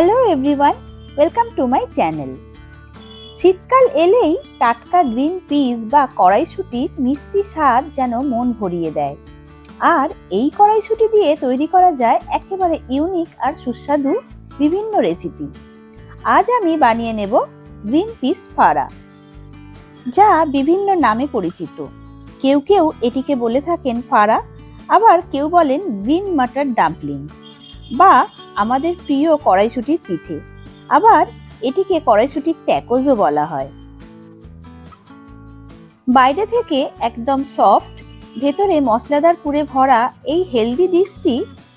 Hello everyone, welcome to my channel. শীতকাল এলেই টাটকা গ্রিন পিস বা কড়াইশুঁটির মিষ্টি স্বাদ যেন মন ভরিয়ে দেয়। আর এই কড়াইশুঁটি দিয়ে তৈরি করা যায় একেবারে ইউনিক আর সুস্বাদু বিভিন্ন রেসিপি। আজ আমি বানিয়ে নেব গ্রিন পিস ফাড়া, যা বিভিন্ন নামে পরিচিত। কেউ কেউ এটিকে বলে থাকেন ফাড়া, আবার কেউ বলেন গ্রিন মাটার ডাম্পলিং বা আমাদের প্রিয় কড়াইশুঁটির পিঠে, আবার এটিকে কড়াইশুঁটির ট্যাকোজও বলা হয়। বাইরে থেকে একদম সফট, ভেতরে মশলাদার পুরে ভরা এই হেলদি ডিশটি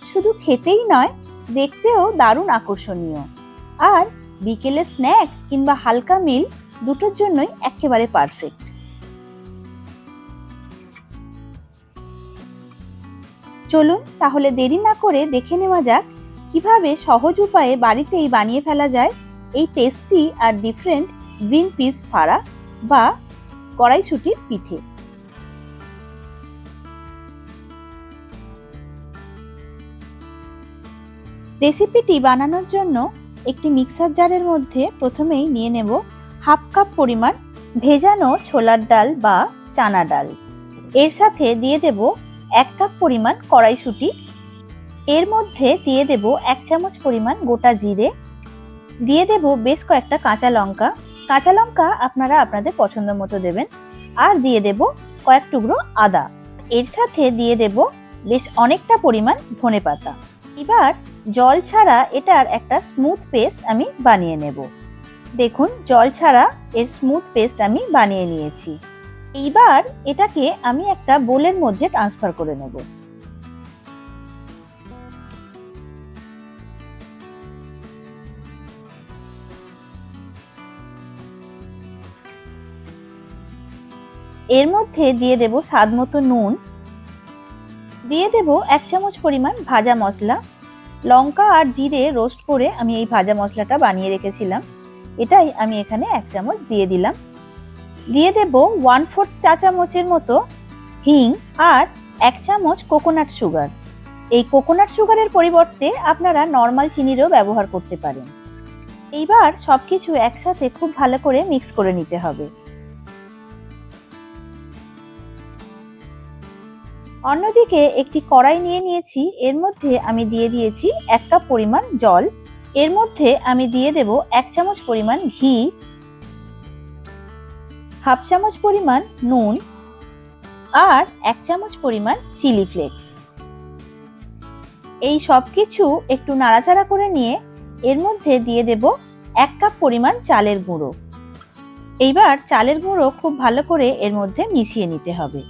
শুধু খেতেই নয়, দেখতেও দারুণ আকর্ষণীয়। আর বিকেলে স্ন্যাক্স কিংবা হালকা মিল দুটোর জন্যই একেবারে পারফেক্ট। চলুন তাহলে দেরি না করে দেখে নেওয়া যাক কিভাবে সহজ উপায়ে বাড়িতেই বানিয়ে ফেলা যায় এই টেস্টি আর ডিফারেন্ট গ্রিন পিস ফাড়া বা কড়াইশুঁটির পিঠে। রেসিপিটি বানানোর জন্য একটি মিক্সার জারের মধ্যে প্রথমেই নিয়ে নেব হাফ কাপ পরিমাণ ভেজানো ছোলার ডাল বা চানা ডাল। এর সাথে দিয়ে দেব 1 কাপ পরিমাণ কড়াইশুঁটি। এর মধ্যে দিয়ে দেব 1 চামচ পরিমাণ গোটা জিরে, দিয়ে দেব বেশ কয়েকটা কাঁচা লঙ্কা। কাঁচা লঙ্কা আপনারা আপনাদের পছন্দ মতো দেবেন। আর দিয়ে দেব কয়েক টুকরো আদা। এর সাথে দিয়ে দেব বেশ অনেকটা পরিমাণ ধনেপাতা। এবার জল ছাড়া এটার একটা স্মুথ পেস্ট আমি বানিয়ে নেব। দেখুন, জল ছাড়া এর স্মুথ পেস্ট আমি বানিয়ে নিয়েছি। এইবার এটাকে আমি একটা বোলের মধ্যে ট্রান্সফার করে নেব। এর মধ্যে দিয়ে দেব স্বাদ মতো নুন, দিয়ে দেব 1 চামচ পরিমাণ ভাজা মশলা। লঙ্কা আর জিরে রোস্ট করে আমি এই ভাজা মশলাটা বানিয়ে রেখেছিলাম, এটাই আমি এখানে 1 চামচ দিয়ে দিলাম। দিয়ে দেব 1/4 চা চামচের মতো হিং আর 1 চামচ কোকোনাট সুগার। এই কোকোনাট সুগারের পরিবর্তে আপনারা নর্মাল চিনিরও ব্যবহার করতে পারেন। এইবার সবকিছু একসাথে খুব ভালো করে মিক্স করে নিতে হবে। অন্যদিকে একটি কড়াই নিয়ে নিয়েছি, এর মধ্যে আমি দিয়ে দিয়েছি 1 কাপ পরিমাণ জল। এর মধ্যে আমি দিয়ে দেব 1 চামচ পরিমাণ ঘি, হাফ চামচ পরিমাণ নুন আর 1 চামচ পরিমাণ চিলি ফ্লেক্স। এই সব কিছু একটু নাড়াচাড়া করে নিয়ে এর মধ্যে দিয়ে দেব 1 কাপ পরিমাণ চালের গুঁড়ো। এইবার চালের গুঁড়ো খুব ভালো করে এর মধ্যে মিশিয়ে নিতে হবে।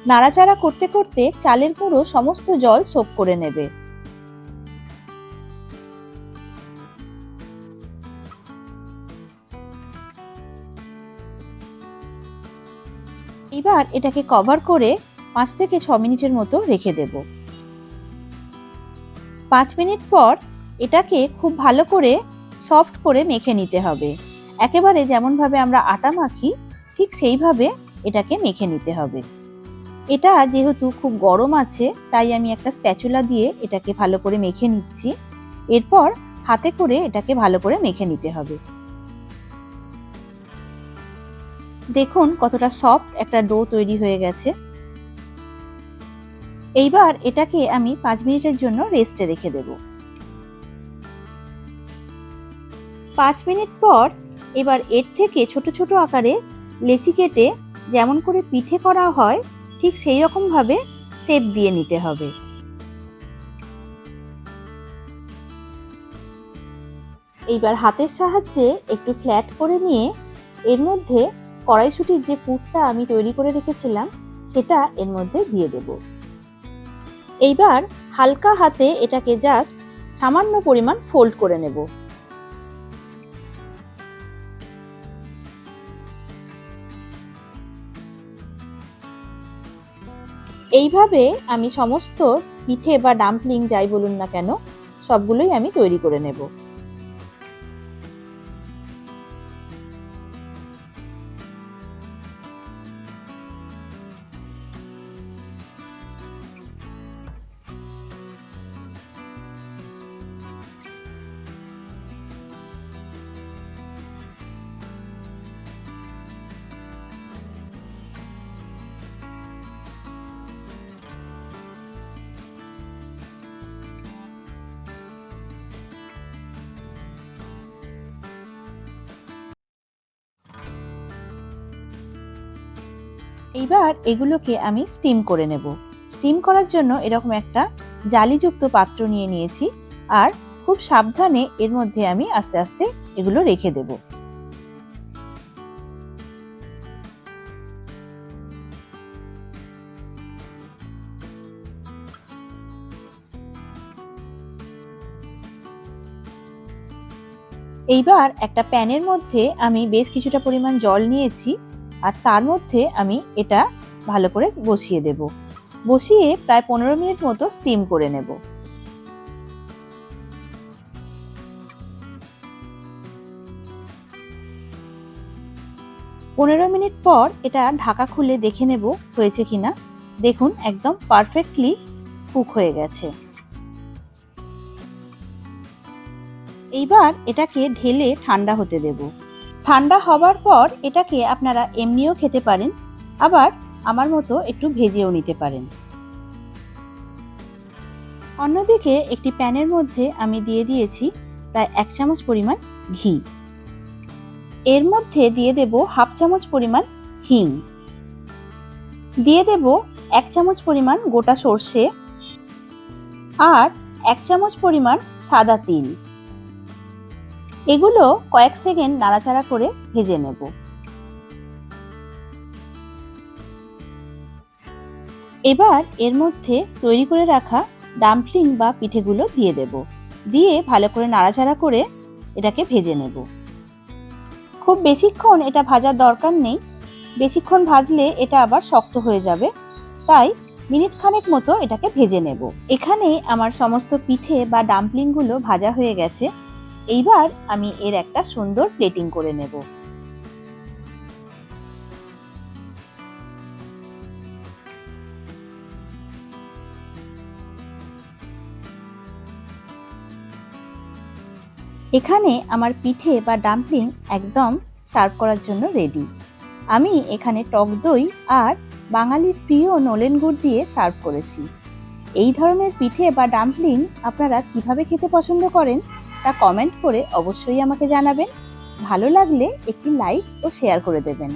নাড়াচাড়া করতে করতে চালের গুঁড়ো সমস্ত জল সোক করে নেবে। এবার এটাকে কভার করে 5 থেকে 6 মিনিটের মতো রেখে দেব। 5 মিনিট পর এটাকে খুব ভালো করে সফট করে মেখে নিতে হবে। একেবারে যেমনভাবে আমরা আটা মাখি ঠিক সেইভাবে এটাকে মেখে নিতে হবে। এটা যেহেতু খুব গরম আছে, তাই আমি একটা স্প্যাচুলা দিয়ে এটাকে ভালো করে মেখে নিচ্ছি। এরপর হাতে করে এটাকে ভালো করে মেখে নিতে হবে। দেখুন কতটা সফট একটা ডো তৈরি হয়ে গেছে। এইবার এটাকে আমি 5 মিনিটের জন্য রেস্টে রেখে দেব। 5 মিনিট পর এবার এর থেকে ছোট ছোট আকারে লেচি কেটে যেমন করে পিঠে করা হয় ঠিক সেই রকম ভাবে শেপ দিয়ে নিতে হবে। এইবার হাতের সাহায্যে একটু ফ্ল্যাট করে নিয়ে এর মধ্যে কড়াইশুঁটির যে পুরটা আমি তৈরি করে রেখেছিলাম সেটা এর মধ্যে দিয়ে দেব। এইবার হালকা হাতে এটাকে জাস্ট সামান্য পরিমাণ ফোল্ড করে নেব। এইভাবে আমি সমস্ত পিঠে বা ডাম্পলিং যাই বলুন না কেন সবগুলোই আমি তৈরি করে নেব। এইবার এগুলোকে আমি স্টিম করে নেব। স্টিম করার জন্য এরকম একটা জালিযুক্ত পাত্র নিয়ে নিয়েছি, আর খুব সাবধানে এর মধ্যে আমি আস্তে আস্তে এগুলো রেখে দেব। এইবার একটা প্যানের মধ্যে আমি বেশ কিছুটা পরিমাণ জল নিয়েছি, আর তার মধ্যে আমি এটা ভালো করে বসিয়ে দেব। বসিয়ে প্রায় 15 মিনিট মতো স্টিম করে নেব। পনেরো মিনিট পর এটা ঢাকা খুলে দেখে নেব হয়েছে কিনা। দেখুন একদম পারফেক্টলি কুক হয়ে গেছে। এইবার এটাকে ঢেলে ঠান্ডা হতে দেব। ঠান্ডা হবার পর এটাকে আপনারা এমনিও খেতে পারেন, আবার আমার মতো একটু ভেজেও নিতে পারেন। অন্যদিকে একটি প্যানের মধ্যে আমি দিয়ে দিয়েছি প্রায় 1 চামচ পরিমাণ ঘি। এর মধ্যে দিয়ে দেব হাফ চামচ পরিমাণ হিং, দিয়ে দেব 1 চামচ পরিমাণ গোটা সর্ষে, আর 1 চামচ পরিমাণ সাদা তিল। এগুলো কয়েক সেকেন্ড নাড়াচাড়া করে ভেজে নেব। এবার এর মধ্যে তৈরি করে রাখা ডাম্পলিং বা পিঠেগুলো দিয়ে দেব। দিয়ে ভালো করে নাড়াচাড়া করে এটাকে ভেজে নেব। খুব বেশিক্ষণ এটা ভাজার দরকার নেই, বেশিক্ষণ ভাজলে এটা আবার শক্ত হয়ে যাবে, তাই মিনিট খানেক মতো এটাকে ভেজে নেব। এখানে আমার সমস্ত পিঠে বা ডাম্পলিংগুলো ভাজা হয়ে গেছে। এইবার আমি এর একটা সুন্দর প্লেটিং করে নেব। এখানে আমার পিঠে বা ডাম্পলিং একদম সার্ভ করার জন্য রেডি। আমি এখানে টক দই আর বাঙালির প্রিয় নলেন গুড় দিয়ে সার্ভ করেছি। এই ধরনের পিঠে বা ডাম্পলিং আপনারা কিভাবে খেতে পছন্দ করেন তা কমেন্ট করে অবশ্যই আমাকে জানাবেন। ভালো লাগলে একটি লাইক ও শেয়ার করে দেবেন।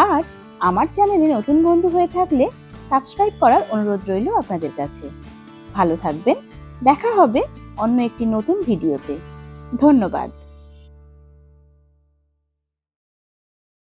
আর আমার চ্যানেলে নতুন বন্ধু হয়ে থাকলে সাবস্ক্রাইব করার অনুরোধ রইল আপনাদের কাছে। ভালো থাকবেন, দেখা হবে অন্য একটি নতুন ভিডিওতে। ধন্যবাদ।